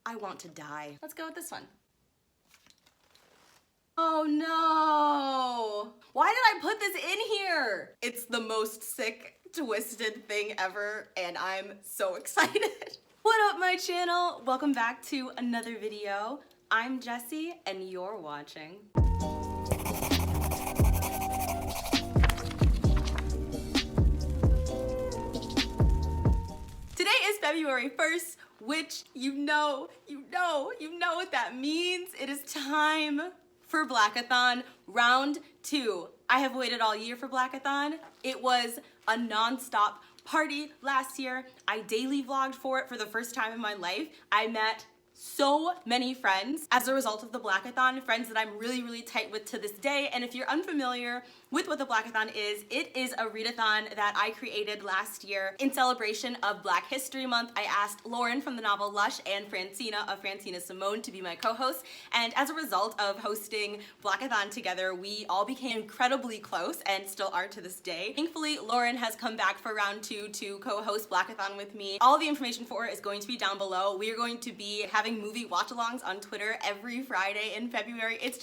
I want to die. Let's go with this one. Oh no! Why did I put this in here? It's the most sick, twisted thing ever, and I'm so excited. What up, my channel? Welcome back to another video. I'm Jessie, and you're watching. Today is February 1st, which you know what that means. It is time for Blackathon round 2. I have waited all year for Blackathon. It was a non-stop party last year. I daily vlogged for it for the first time in my life. I met so many friends as a result of the Blackathon, friends that I'm really tight with to this day. And if you're unfamiliar with what the Blackathon is, it is a readathon that I created last year in celebration of Black History Month. I asked Lauren from the novel Lush and Francina of Francina Simone to be my co-hosts, and as a result of hosting Blackathon together, we all became incredibly close and still are to this day. Thankfully, Lauren has come back for round 2 to co-host Blackathon with me. All the information for it is going to be down below. We are going to be having movie watch-alongs on Twitter every Friday in February. It's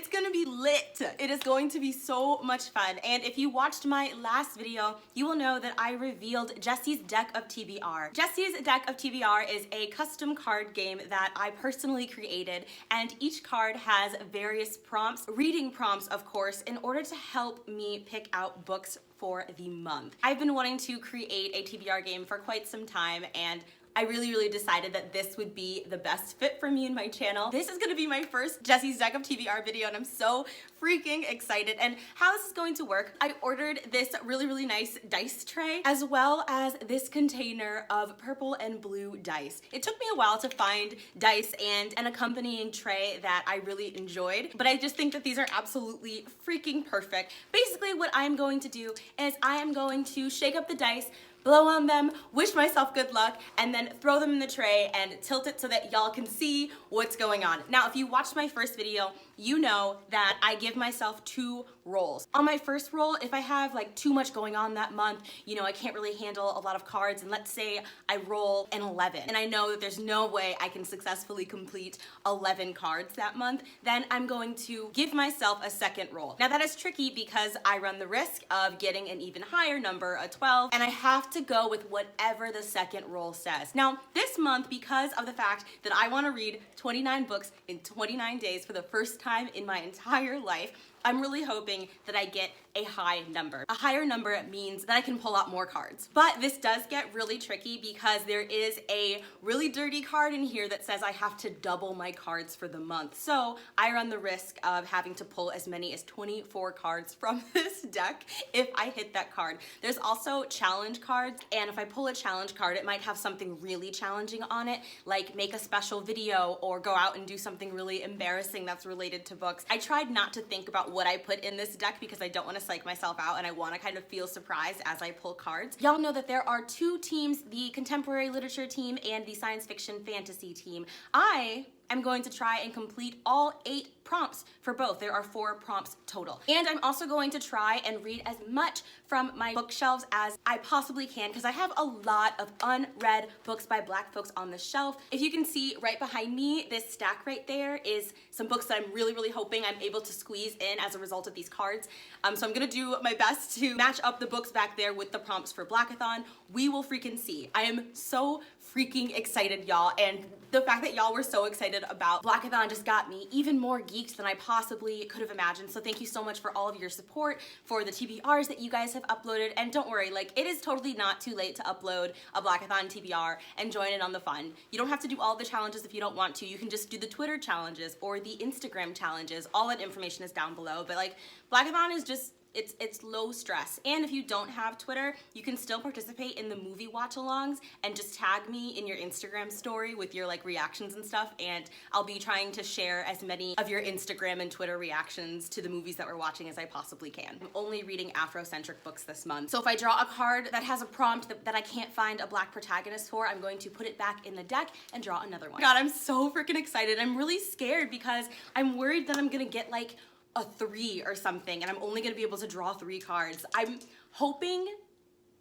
gonna be lit. It is going to be so much fun. And if you watched my last video, you will know that I revealed Jessie's deck of TBR. Jessie's deck of TBR is a custom card game that I personally created, and each card has various prompts, reading prompts of course, in order to help me pick out books for the month. I've been wanting to create a TBR game for quite some time, and I really decided that this would be the best fit for me and my channel. This is gonna be my first Jessie's Deck of TBR video, and I'm so freaking excited. And how this is going to work, I ordered this really nice dice tray, as well as this container of purple and blue dice. It took me a while to find dice and an accompanying tray that I really enjoyed, but I just think that these are absolutely freaking perfect. Basically, what I'm going to do is I am going to shake up the dice, blow on them, wish myself good luck, and then throw them in the tray and tilt it so that y'all can see what's going on. Now, if you watched my first video, you know that I give myself 2 rolls. On my first roll, if I have like too much going on that month, you know, I can't really handle a lot of cards, and let's say I roll an 11, and I know that there's no way I can successfully complete 11 cards that month, then I'm going to give myself a second roll. Now that is tricky because I run the risk of getting an even higher number, a 12, and I have to go with whatever the second roll says. Now, this month, because of the fact that I want to read 29 books in 29 days for the first time in my entire life, I'm really hoping that I get a high number. A higher number means that I can pull out more cards. But this does get really tricky because there is a really dirty card in here that says I have to double my cards for the month. So I run the risk of having to pull as many as 24 cards from this deck if I hit that card. There's also challenge cards, and if I pull a challenge card, it might have something really challenging on it, like make a special video or go out and do something really embarrassing that's related to books. I tried not to think about what I put in this deck because I don't want to psych myself out, and I want to kind of feel surprised as I pull cards. Y'all know that there are 2 teams, the contemporary literature team and the science fiction fantasy team. I am going to try and complete all 8 prompts for both. There are 4 prompts total. And I'm also going to try and read as much from my bookshelves as I possibly can, because I have a lot of unread books by Black folks on the shelf. If you can see right behind me, this stack right there is some books that I'm really hoping I'm able to squeeze in as a result of these cards. So I'm gonna do my best to match up the books back there with the prompts for Blackathon. We will freaking see. I am so freaking excited, y'all, and the fact that y'all were so excited about Blackathon just got me even more geeked than I possibly could have imagined. So thank you so much for all of your support, for the TBRs that you guys have uploaded, and don't worry, like, it is totally not too late to upload a Blackathon TBR and join in on the fun. You don't have to do all the challenges if you don't want to. You can just do the Twitter challenges or the Instagram challenges. All that information is down below, but like, Blackathon is just, it's low stress. And if you don't have Twitter, you can still participate in the movie watch-alongs and just tag me in your Instagram story with your like reactions and stuff, and I'll be trying to share as many of your Instagram and Twitter reactions to the movies that we're watching as I possibly can. I'm only reading Afrocentric books this month, so if I draw a card that has a prompt that I can't find a Black protagonist for, I'm going to put it back in the deck and draw another one. God, I'm so freaking excited. I'm really scared because I'm worried that I'm gonna get like a 3 or something, and I'm only gonna be able to draw 3 cards. I'm hoping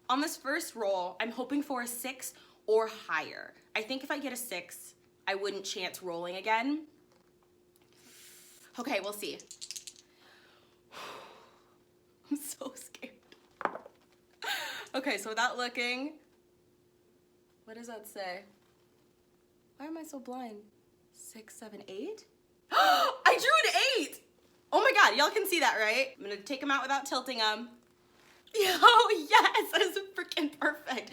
on this first roll, I'm hoping for a 6 or higher. I think if I get a 6, I wouldn't chance rolling again. Okay, we'll see. I'm so scared. Okay, so without looking, what does that say? Why am I so blind? 6, 7, 8? I drew an 8! Oh my god, y'all can see that, right? I'm gonna take them out without tilting them. Oh yes, that is freaking perfect.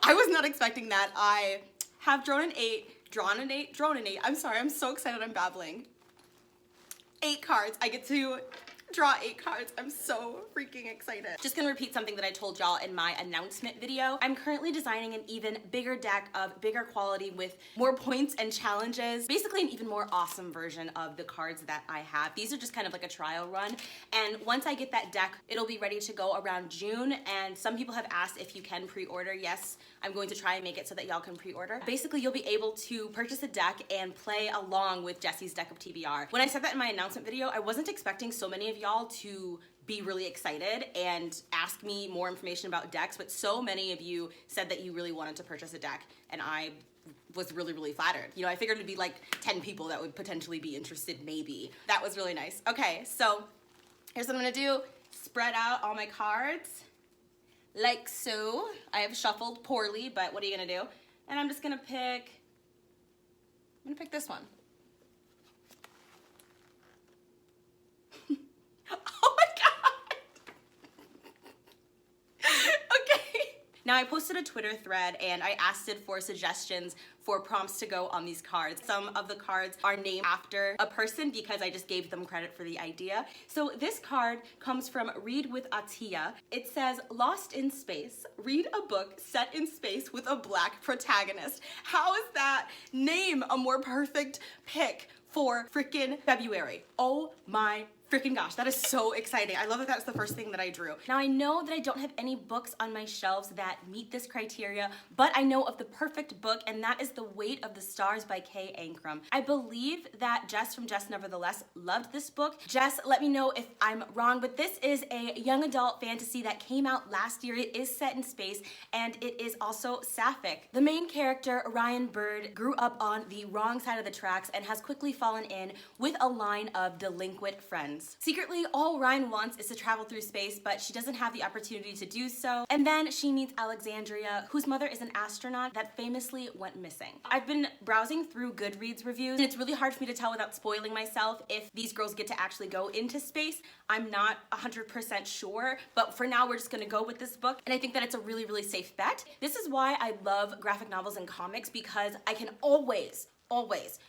I was not expecting that. I have drawn an 8, drawn an 8, drawn an 8. I'm sorry, I'm so excited I'm babbling. 8 cards. I get to draw 8 cards. I'm so freaking excited. Just gonna repeat something that I told y'all in my announcement video. I'm currently designing an even bigger deck of bigger quality with more points and challenges. Basically an even more awesome version of the cards that I have. These are just kind of like a trial run. And once I get that deck, it'll be ready to go around June. And some people have asked if you can pre-order. Yes, I'm going to try and make it so that y'all can pre-order. Basically, you'll be able to purchase a deck and play along with Jesse's deck of TBR. When I said that in my announcement video, I wasn't expecting so many of y'all to be really excited and ask me more information about decks, but so many of you said that you really wanted to purchase a deck, and I was really, really flattered. You know, I figured it'd be like 10 people that would potentially be interested, maybe. That was really nice. Okay, so here's what I'm gonna do. Spread out all my cards like so. I have shuffled poorly, but what are you gonna do? And I'm just gonna pick, I'm gonna pick this one. Oh my god! Okay. Now I posted a Twitter thread and I asked it for suggestions for prompts to go on these cards. Some of the cards are named after a person because I just gave them credit for the idea. So this card comes from Read with Atia. It says, lost in space, read a book set in space with a black protagonist. How is that name a more perfect pick for frickin' February? Oh my freaking gosh, that is so exciting. I love that that's the first thing that I drew. Now I know that I don't have any books on my shelves that meet this criteria, but I know of the perfect book, and that is The Weight of the Stars by Kay Ingram. I believe that Jess from Jess Nevertheless loved this book. Jess, let me know if I'm wrong, but this is a young adult fantasy that came out last year. It is set in space, and it is also sapphic. The main character, Ryan Bird, grew up on the wrong side of the tracks and has quickly fallen in with a line of delinquent friends. Secretly, all Ryan wants is to travel through space, but she doesn't have the opportunity to do so. And then she meets Alexandria, whose mother is an astronaut that famously went missing. I've been browsing through Goodreads reviews, and it's really hard for me to tell without spoiling myself if these girls get to actually go into space. I'm not 100% sure, but for now we're just gonna go with this book, and I think that it's a really, really safe bet. This is why I love graphic novels and comics, because I can always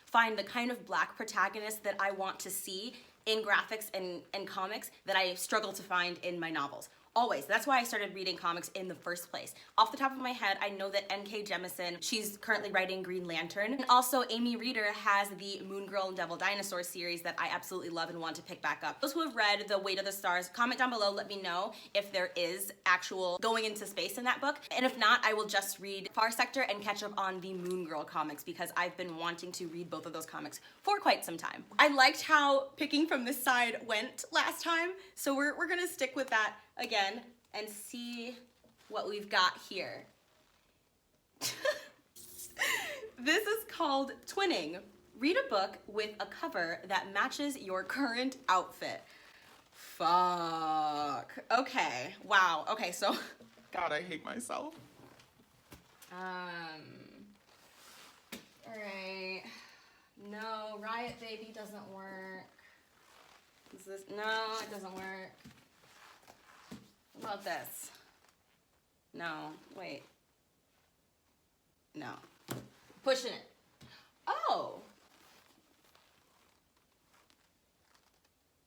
find the kind of black protagonist that I want to see in graphics and comics that I struggle to find in my novels. Always. That's why I started reading comics in the first place. Off the top of my head, I know that N.K. Jemisin, she's currently writing Green Lantern. And also, Amy Reeder has the Moon Girl and Devil Dinosaur series that I absolutely love and want to pick back up. Those who have read The Weight of the Stars, comment down below, let me know if there is actual going into space in that book. And if not, I will just read Far Sector and catch up on the Moon Girl comics because I've been wanting to read both of those comics for quite some time. I liked how picking from this side went last time, so we're gonna stick with that again and see what we've got here. This is called Twinning. Read a book with a cover that matches your current outfit. Fuck. Okay. Wow. Okay, so God, I hate myself. Alright. No, Riot Baby doesn't work. Is this, no, it doesn't work. What about this? No, wait. No. Pushing it. Oh.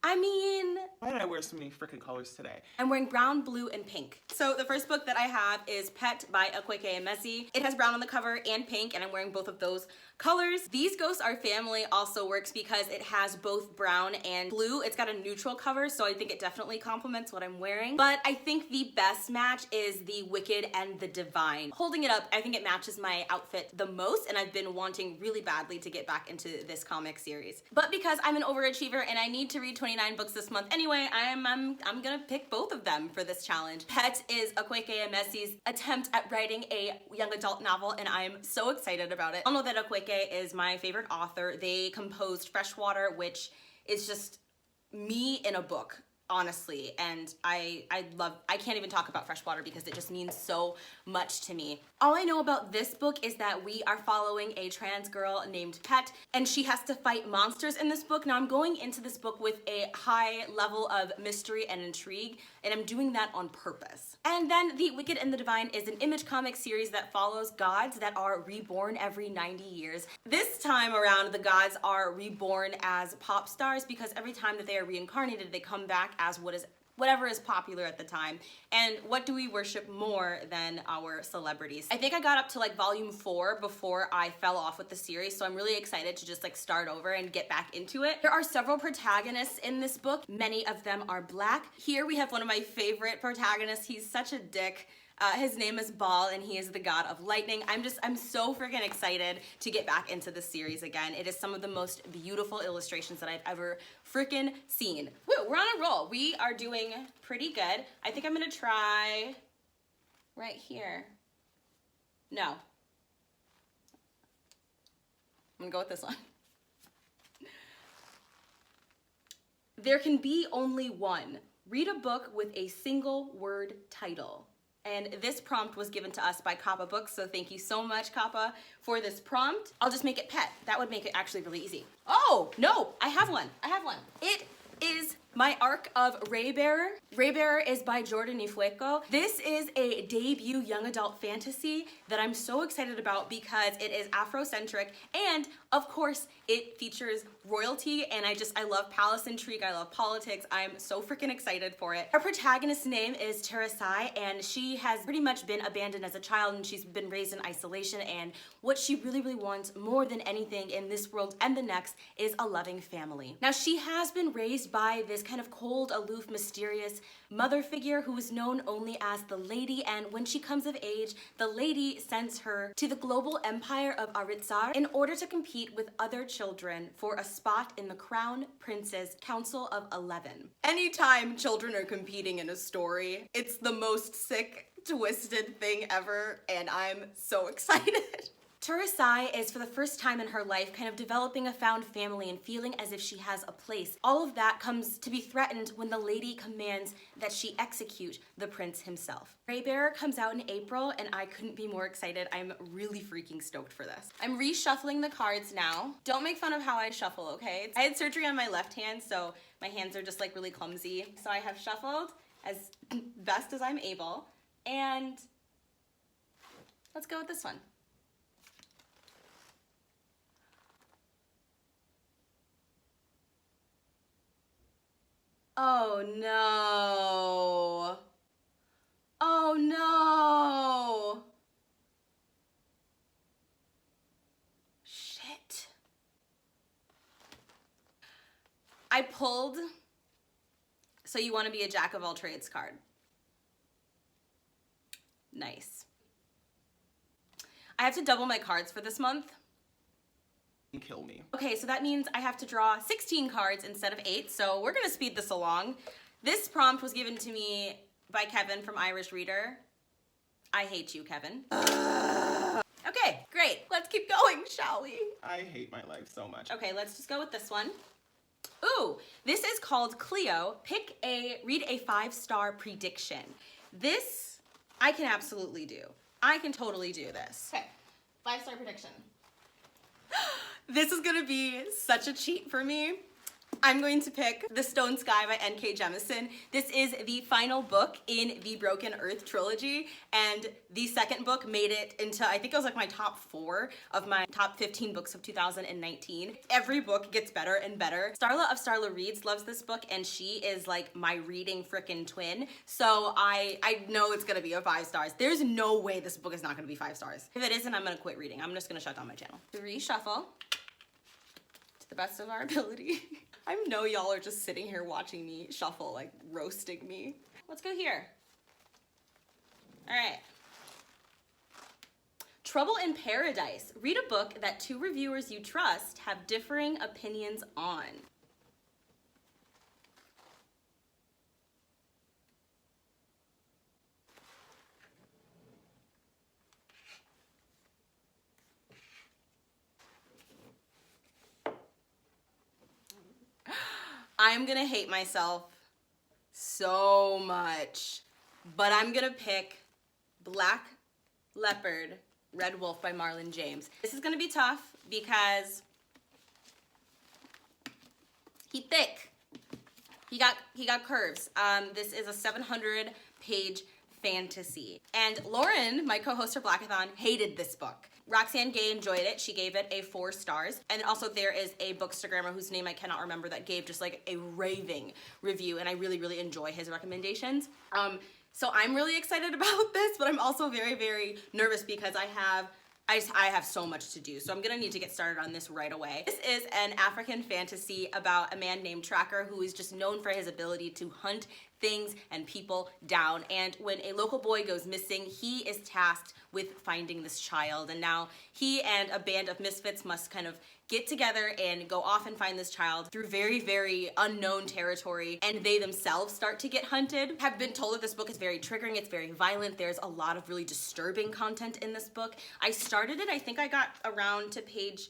I mean, Why did I wear so many freaking colors today? I'm wearing brown, blue, and pink. So the first book that I have is Pet by Akweke Emezi. It has brown on the cover and pink, and I'm wearing both of those colors. These Ghosts Are Family also works because it has both brown and blue. It's got a neutral cover, so I think it definitely complements what I'm wearing. But I think the best match is the Wicked and the Divine. Holding it up, I think it matches my outfit the most, and I've been wanting really badly to get back into this comic series. But because I'm an overachiever and I need to read 29 books this month anyway, I I'm gonna pick both of them for this challenge. Pet is Okweke Emesi's attempt at writing a young adult novel, and I'm so excited about it. I'll know that Okweke is my favorite author. They composed Freshwater, which is just me in a book, honestly, and I can't even talk about Freshwater because it just means so much to me. All I know about this book is that we are following a trans girl named Pet, and she has to fight monsters in this book. Now I'm going into this book with a high level of mystery and intrigue, and I'm doing that on purpose. And then The Wicked and the Divine is an Image comic series that follows gods that are reborn every 90 years. This time around, the gods are reborn as pop stars because every time that they are reincarnated, they come back as whatever is popular at the time. And what do we worship more than our celebrities? I think I got up to like volume 4 before I fell off with the series, so I'm really excited to just like start over and get back into it. There are several protagonists in this book. Many of them are Black. Here we have one of my favorite protagonists. He's such a dick. His name is Baal, and he is the god of lightning. I'm so freaking excited to get back into the series again. It is some of the most beautiful illustrations that I've ever freaking seen. Woo, we're on a roll. We are doing pretty good. I think I'm gonna try right here. No. I'm gonna go with this one. There can be only one. Read a book with a single word title. And this prompt was given to us by Kappa Books, so thank you so much, Kappa, for this prompt. I'll just make it Pet. That would make it actually really easy. Oh, no, I have one. It is my arc of Raybearer. Raybearer is by Jordan Ifueko. This is a debut young adult fantasy that I'm so excited about because it is Afrocentric, and of course it features royalty, and I love palace intrigue, I love politics. I'm so freaking excited for it. Our protagonist's name is Terasai, and she has pretty much been abandoned as a child, and she's been raised in isolation, and what she really wants more than anything in this world and the next is a loving family. Now, she has been raised by this kind of cold, aloof, mysterious mother figure who is known only as the Lady, and when she comes of age, the Lady sends her to the global empire of Aritsar in order to compete with other children for a spot in the Crown Prince's Council of 11. Anytime children are competing in a story, it's the most sick, twisted thing ever, and I'm so excited. Terasai is, for the first time in her life, kind of developing a found family and feeling as if she has a place. All of that comes to be threatened when the Lady commands that she execute the prince himself. Raybearer comes out in April, and I couldn't be more excited. I'm really freaking stoked for this. I'm reshuffling the cards now. Don't make fun of how I shuffle, okay? I had surgery on my left hand, so my hands are just like really clumsy. So I have shuffled as best as I'm able, and let's go with this one. Oh no. Oh no. Shit. I pulled So You Want to Be a Jack of All Trades card. Nice. I have to double my cards for this month. Kill me. Okay, so that means I have to draw 16 cards instead of 8, so we're gonna speed this along. This prompt was given to me by Kevin from Irish Reader. I hate you, Kevin. Okay, great. Let's keep going, shall we? I hate my life so much. Okay, let's just go with this one. Ooh, this is called Cleo. Read a 5-star prediction. This, I can absolutely do. I can totally do this. Okay, 5-star prediction. This is gonna be such a cheat for me. I'm going to pick The Stone Sky by N.K. Jemisin. This is the final book in the Broken Earth trilogy, and the second book made it into, I think it was like my top 4 of my top 15 books of 2019. Every book gets better and better. Starla of Starla Reads loves this book, and she is like my reading frickin' twin, so I know it's gonna be a 5 stars. There's no way this book is not gonna be 5 stars. If it isn't, I'm gonna quit reading. I'm just gonna shut down my channel. Reshuffle to the best of our ability. I know y'all are just sitting here watching me shuffle, like roasting me. Let's go here. All right. Trouble in Paradise. Read a book that 2 reviewers you trust have differing opinions on. I'm gonna hate myself so much, but I'm gonna pick Black Leopard, Red Wolf by Marlon James. This is gonna be tough because he's thick. He got curves. This is a 700-page fantasy. And Lauren, my co-host for Blackathon, hated this book. Roxanne Gay enjoyed it. She gave it a 4 stars. And also there is a bookstagrammer whose name I cannot remember that gave just like a raving review, and I really, really enjoy his recommendations. So I'm really excited about this, but I'm also very, very nervous because I have so much to do, so I'm gonna need to get started on this right away. This is an African fantasy about a man named Tracker who is just known for his ability to hunt things and people down, and when a local boy goes missing, he is tasked with finding this child, and now he and a band of misfits must kind of get together and go off and find this child through very, very unknown territory, and they themselves start to get hunted. Have been told that this book is very triggering, it's very violent, there's a lot of really disturbing content in this book. I started it, I think I got around to page,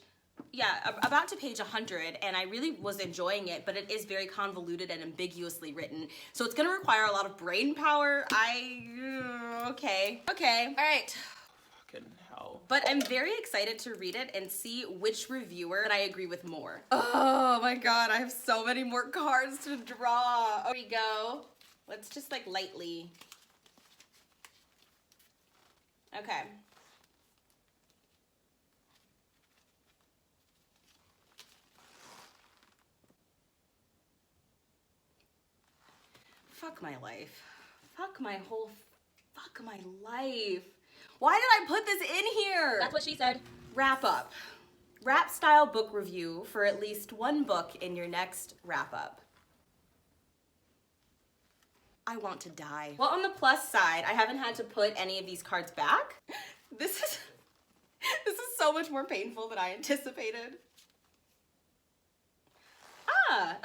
about to page 100, and I really was enjoying it, but it is very convoluted and ambiguously written, so it's gonna require a lot of brain power. Okay, all right. Fucking hell. But I'm very excited to read it and see which reviewer that I agree with more. Oh my god, I have so many more cards to draw. Here we go. Let's just like lightly. Okay. Fuck my life. Fuck my life. Why did I put this in here? That's what she said. Wrap up. Wrap style book review for at least one book in your next wrap up. I want to die. Well, on the plus side, I haven't had to put any of these cards back. This is so much more painful than I anticipated.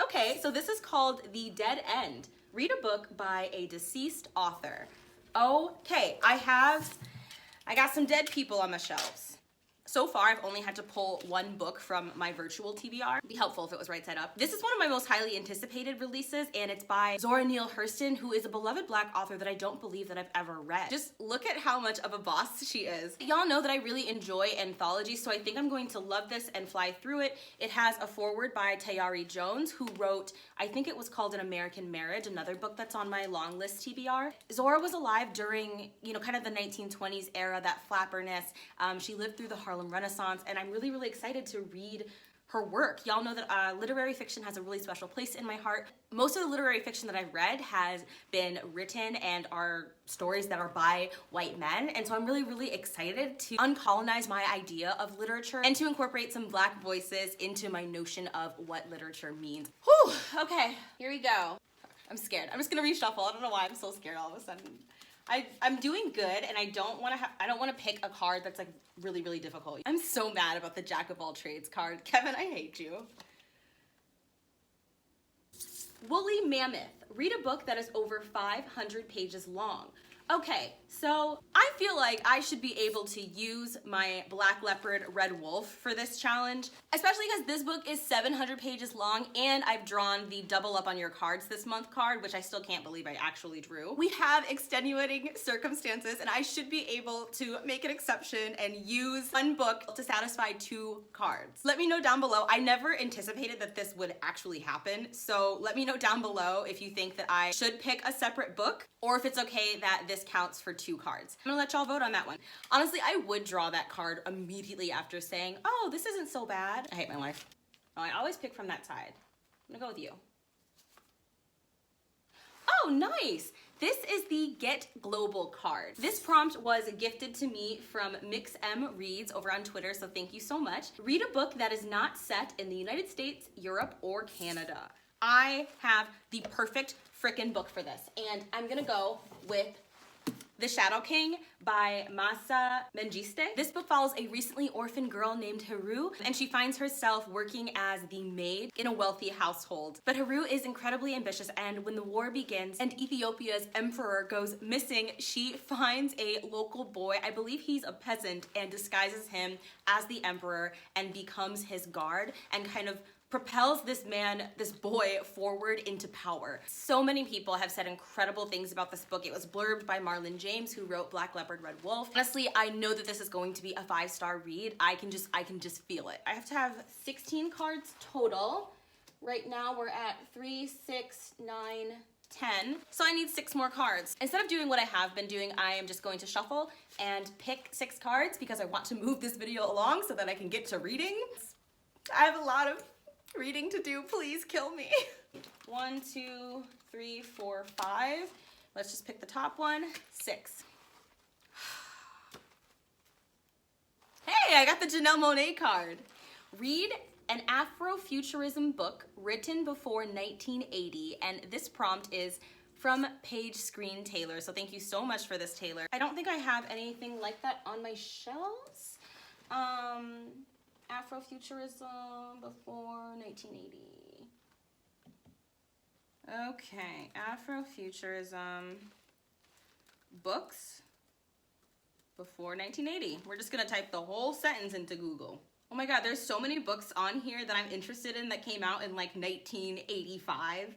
Okay, so this is called The Dead End. Read a book by a deceased author. Okay, I got some dead people on the shelves. So far, I've only had to pull one book from my virtual TBR. It'd be helpful if it was right side up. This is one of my most highly anticipated releases, and it's by Zora Neale Hurston, who is a beloved Black author that I don't believe that I've ever read. Just look at how much of a boss she is. Y'all know that I really enjoy anthologies, so I think I'm going to love this and fly through it. It has a foreword by Tayari Jones, who wrote, I think it was called An American Marriage, another book that's on my long list TBR. Zora was alive during, kind of the 1920s era, that flapperness. She lived through the Harlem Renaissance, and I'm really, really excited to read her work. Y'all know that literary fiction has a really special place in my heart. Most of the literary fiction that I've read has been written and are stories that are by white men, and so I'm really, really excited to uncolonize my idea of literature and to incorporate some Black voices into my notion of what literature means. Whew, okay, here we go. I'm scared. I'm just gonna reshuffle. I don't know why I'm so scared all of a sudden. I'm doing good, and I don't want to pick a card that's like really, really difficult. I'm so mad about the Jack of all trades card. Kevin, I hate you. Woolly Mammoth. Read a book that is over 500 pages long. Okay, so I feel like I should be able to use my Black Leopard Red Wolf for this challenge, especially because this book is 700 pages long, and I've drawn the double up on your cards this month card, which I still can't believe I actually drew. We have extenuating circumstances, and I should be able to make an exception and use one book to satisfy 2 cards. Let me know down below. I never anticipated that this would actually happen, so let me know down below if you think that I should pick a separate book, or if it's okay that this counts for 2 cards. I'm gonna let y'all vote on that one. Honestly, I would draw that card immediately after saying, oh, this isn't so bad. I hate my life. Oh, I always pick from that side. I'm gonna go with you. Oh, nice. This is the Get Global card. This prompt was gifted to me from Mix M Reads over on Twitter, so thank you so much. Read a book that is not set in the United States, Europe, or Canada. I have the perfect frickin' book for this, and I'm gonna go with The Shadow King by Masa Mengiste. This book follows a recently orphaned girl named Haru, and she finds herself working as the maid in a wealthy household. But Haru is incredibly ambitious, and when the war begins and Ethiopia's emperor goes missing, she finds a local boy, I believe he's a peasant, and disguises him as the emperor and becomes his guard and kind of propels this man, this boy, forward into power. So many people have said incredible things about this book. It was blurbed by Marlon James, who wrote Black Leopard, Red Wolf. Honestly, I know that this is going to be a 5-star read. I can just feel it. I have to have 16 cards total. Right now we're at 3, 6, 9, 10. So I need 6 more cards. Instead of doing what I have been doing, I am just going to shuffle and pick 6 cards because I want to move this video along so that I can get to reading. I have a lot of reading to do. Please kill me. 1, 2, 3, 4, 5. Let's just pick the top one. 6. Hey, I got the Janelle Monáe card. Read an Afrofuturism book written before 1980, and this prompt is from Paige Screen Taylor. So thank you so much for this, Taylor. I don't think I have anything like that on my shelves. Afrofuturism before 1980. Okay, Afrofuturism books before 1980. We're just gonna type the whole sentence into Google. Oh my God, there's so many books on here that I'm interested in that came out in like 1985.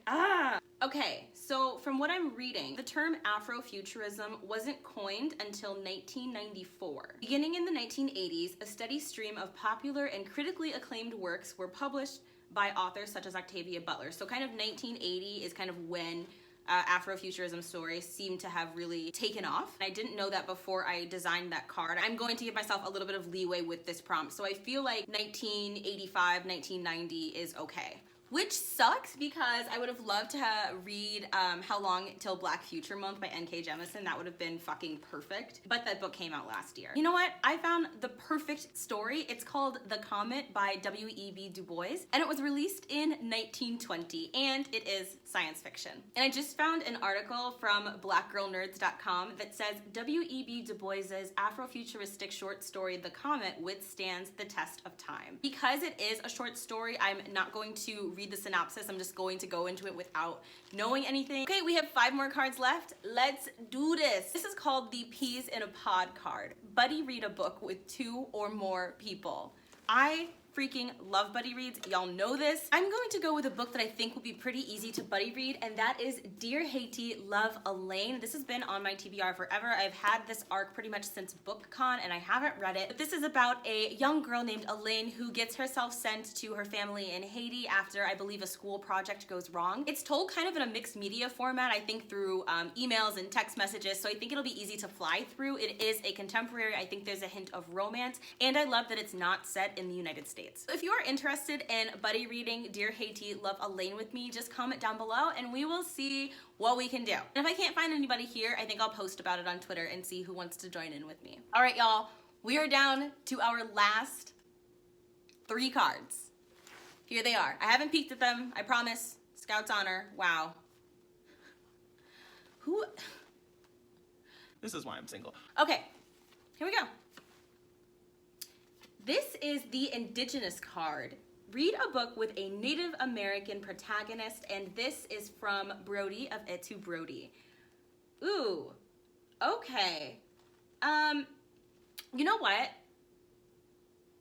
Okay, so from what I'm reading, the term Afrofuturism wasn't coined until 1994. Beginning in the 1980s, a steady stream of popular and critically acclaimed works were published by authors such as Octavia Butler. So kind of 1980 is kind of when Afrofuturism stories seem to have really taken off. I didn't know that before I designed that card. I'm going to give myself a little bit of leeway with this prompt. So I feel like 1985, 1990 is okay. Which sucks because I would have loved to read How Long Till Black Future Month by N.K. Jemisin. That would have been fucking perfect. But that book came out last year. You know what? I found the perfect story. It's called The Comet by W.E.B. Du Bois, and it was released in 1920, and it is science fiction. And I just found an article from blackgirlnerds.com that says W.E.B. Du Bois's Afrofuturistic short story The Comet withstands the test of time. Because it is a short story, I'm not going to read the synopsis. I'm just going to go into it without knowing anything. Okay, we have 5 more cards left. Let's do this. This is called the Peas in a Pod card. Buddy read a book with 2 or more people. I freaking love buddy reads. Y'all know this. I'm going to go with a book that I think will be pretty easy to buddy read, and that is Dear Haiti, Love Elaine. This has been on my TBR forever. I've had this arc pretty much since BookCon, and I haven't read it. But this is about a young girl named Elaine who gets herself sent to her family in Haiti after, I believe, a school project goes wrong. It's told kind of in a mixed media format, I think through emails and text messages, so I think it'll be easy to fly through. It is a contemporary. I think there's a hint of romance, and I love that it's not set in the United States. If you are interested in buddy reading Dear Haiti, Love Elaine with me, just comment down below and we will see what we can do. And if I can't find anybody here, I think I'll post about it on Twitter and see who wants to join in with me. All right, y'all, we are down to our last 3 cards. Here they are. I haven't peeked at them, I promise. Scout's honor. Wow. Who? This is why I'm single. Okay, here we go. This is the Indigenous card. Read a book with a Native American protagonist, and this is from Brody of Etu Brody. Ooh, okay. You know what?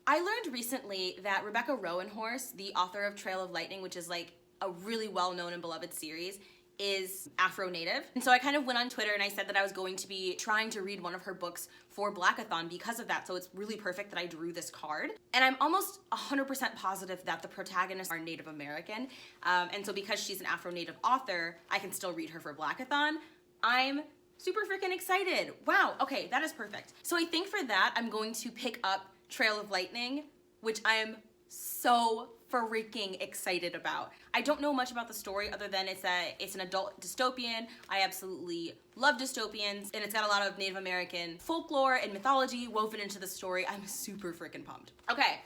I learned recently that Rebecca Rowanhorse, the author of Trail of Lightning, which is like a really well-known and beloved series, is Afro-Native. And so I kind of went on Twitter and I said that I was going to be trying to read one of her books for Blackathon because of that. So it's really perfect that I drew this card. And I'm almost 100% positive that the protagonists are Native American. And so because she's an Afro-Native author, I can still read her for Blackathon. I'm super freaking excited. Wow, okay, that is perfect. So I think for that, I'm going to pick up Trail of Lightning, which I am so freaking excited about. I don't know much about the story other than it's an adult dystopian. I absolutely love dystopians, and it's got a lot of Native American folklore and mythology woven into the story. I'm super freaking pumped. Okay,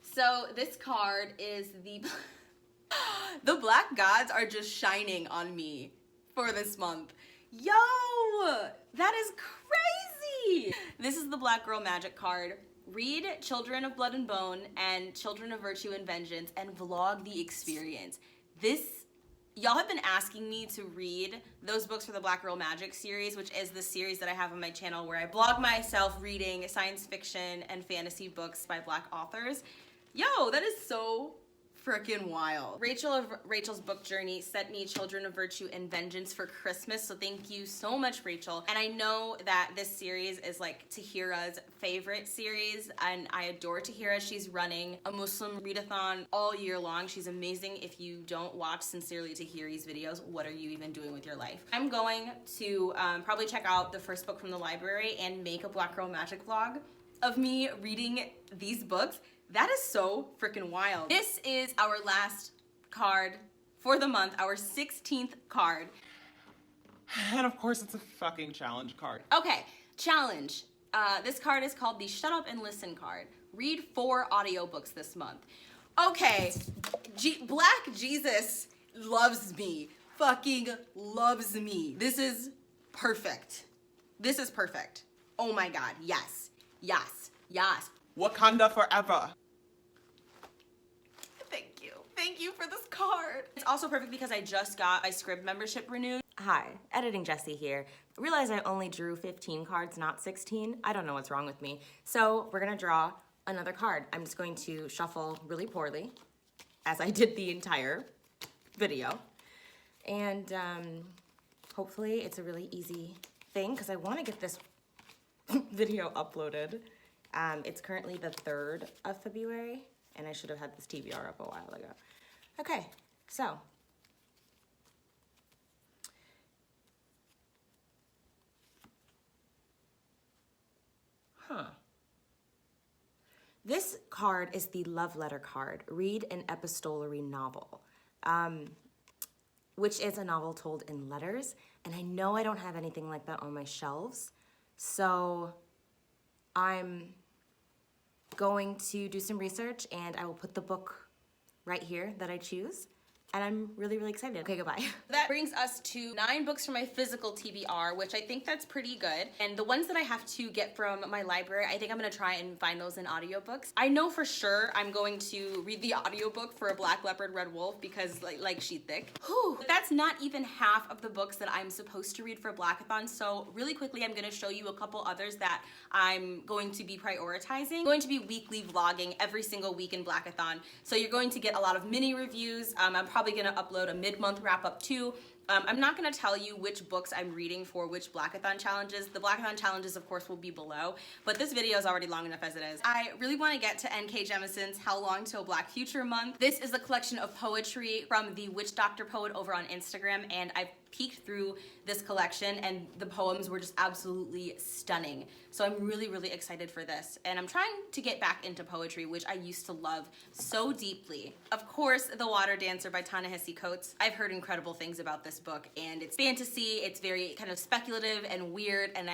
so this card is the the Black Gods are just shining on me for this month. Yo, that is crazy. This is the Black Girl Magic card. Read Children of Blood and Bone and Children of Virtue and Vengeance and vlog the experience. Y'all have been asking me to read those books for the Black Girl Magic series, which is the series that I have on my channel where I vlog myself reading science fiction and fantasy books by Black authors. Yo, that is so freaking wild. Rachel of Rachel's Book Journey sent me Children of Virtue and Vengeance for Christmas, so thank you so much, Rachel. And I know that this series is like Tahira's favorite series, and I adore Tahira. She's running a Muslim readathon all year long. She's amazing. If you don't watch Sincerely Tahiri's videos, what are you even doing with your life? I'm going to probably check out the first book from the library and make a Black Girl Magic vlog of me reading these books. That is so freaking wild. This is our last card for the month, our 16th card. And of course, it's a fucking challenge card. Okay, challenge. This card is called the Shut Up and Listen card. Read 4 audiobooks this month. Okay, Black Jesus loves me. Fucking loves me. This is perfect. This is perfect. Oh my God, yes, yes, yes. Wakanda forever. Thank you for this card. It's also perfect because I just got my Scrib membership renewed. Hi, Editing Jessie here. I realized I only drew 15 cards, not 16. I don't know what's wrong with me. So we're gonna draw another card. I'm just going to shuffle really poorly, as I did the entire video. And hopefully it's a really easy thing, because I wanna get this video uploaded. It's currently the 3rd of February, and I should have had this TBR up a while ago. Okay, so. This card is the love letter card. Read an epistolary novel, which is a novel told in letters. And I know I don't have anything like that on my shelves, so I'm going to do some research, and I will put the book right here that I choose. And I'm really, really excited. Okay, goodbye. That brings us to 9 books from my physical TBR, which I think that's pretty good. And the ones that I have to get from my library, I think I'm gonna try and find those in audiobooks. I know for sure I'm going to read the audiobook for a Black Leopard, Red Wolf, because like she's thick. Whew. But that's not even half of the books that I'm supposed to read for Blackathon. So really quickly, I'm gonna show you a couple others that I'm going to be prioritizing. I'm going to be weekly vlogging every single week in Blackathon. So you're going to get a lot of mini reviews. I'm probably gonna upload a mid-month wrap-up too. I'm not gonna tell you which books I'm reading for which Blackathon challenges. The Blackathon challenges, of course, will be below, but this video is already long enough as it is. I really wanna get to N.K. Jemisin's How Long Till Black Future Month. This is a collection of poetry from the Witch Doctor Poet over on Instagram, and I peeked through this collection and the poems were just absolutely stunning. So I'm really, really excited for this. And I'm trying to get back into poetry, which I used to love so deeply. Of course, The Water Dancer by Tana Hesse Coates. I've heard incredible things about this book, and it's fantasy, it's very kind of speculative and weird, and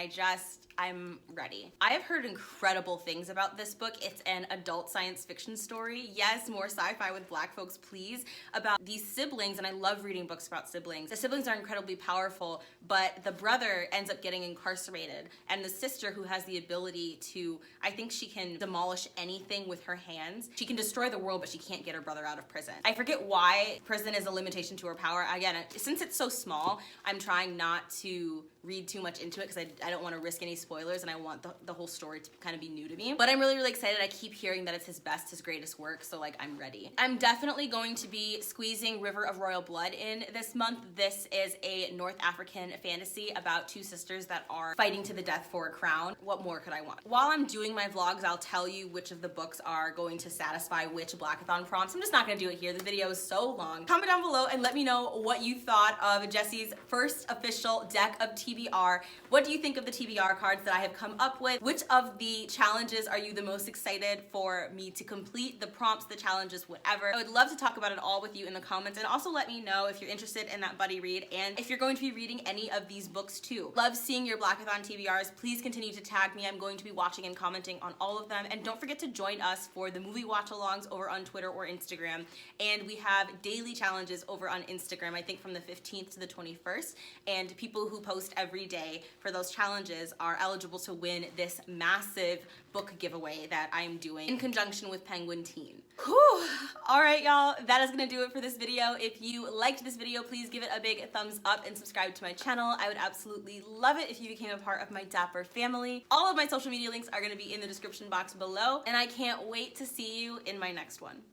I'm ready. I have heard incredible things about this book. It's an adult science fiction story. Yes, more sci-fi with Black folks, please. About these siblings, and I love reading books about siblings. The siblings are incredibly powerful, but the brother ends up getting incarcerated, and the sister, who has the ability to, I think she can demolish anything with her hands. She can destroy the world, but she can't get her brother out of prison. I forget why prison is a limitation to her power. Again, since it's so small, I'm trying not to read too much into it because I don't want to risk any spoilers, and I want the whole story to kind of be new to me. But I'm really, really excited. I keep hearing that it's his best, his greatest work, so like I'm ready. I'm definitely going to be squeezing River of Royal Blood in this month. This is a North African fantasy about 2 sisters that are fighting to the death for a crown. What more could I want? While I'm doing my vlogs, I'll tell you which of the books are going to satisfy which Blackathon prompts. I'm just not gonna do it here. The video is so long. Comment down below and let me know what you thought of Jessie's first official deck of TBR. What do you think of the TBR cards that I have come up with? Which of the challenges are you the most excited for me to complete? The prompts, the challenges, whatever. I would love to talk about it all with you in the comments, and also let me know if you're interested in that buddy read and if you're going to be reading any of these books too. Love seeing your Blackathon TBRs. Please continue to tag me. I'm going to be watching and commenting on all of them, and don't forget to join us for the movie watch-alongs over on Twitter or Instagram. And we have daily challenges over on Instagram, I think from the 15th to the 21st, and people who post every day for those challenges are eligible to win this massive book giveaway that I'm doing in conjunction with Penguin Teen. Whew. All right, y'all, that is gonna do it for this video. If you liked this video, please give it a big thumbs up and subscribe to my channel. I would absolutely love it if you became a part of my Dapper family. All of my social media links are gonna be in the description box below, and I can't wait to see you in my next one.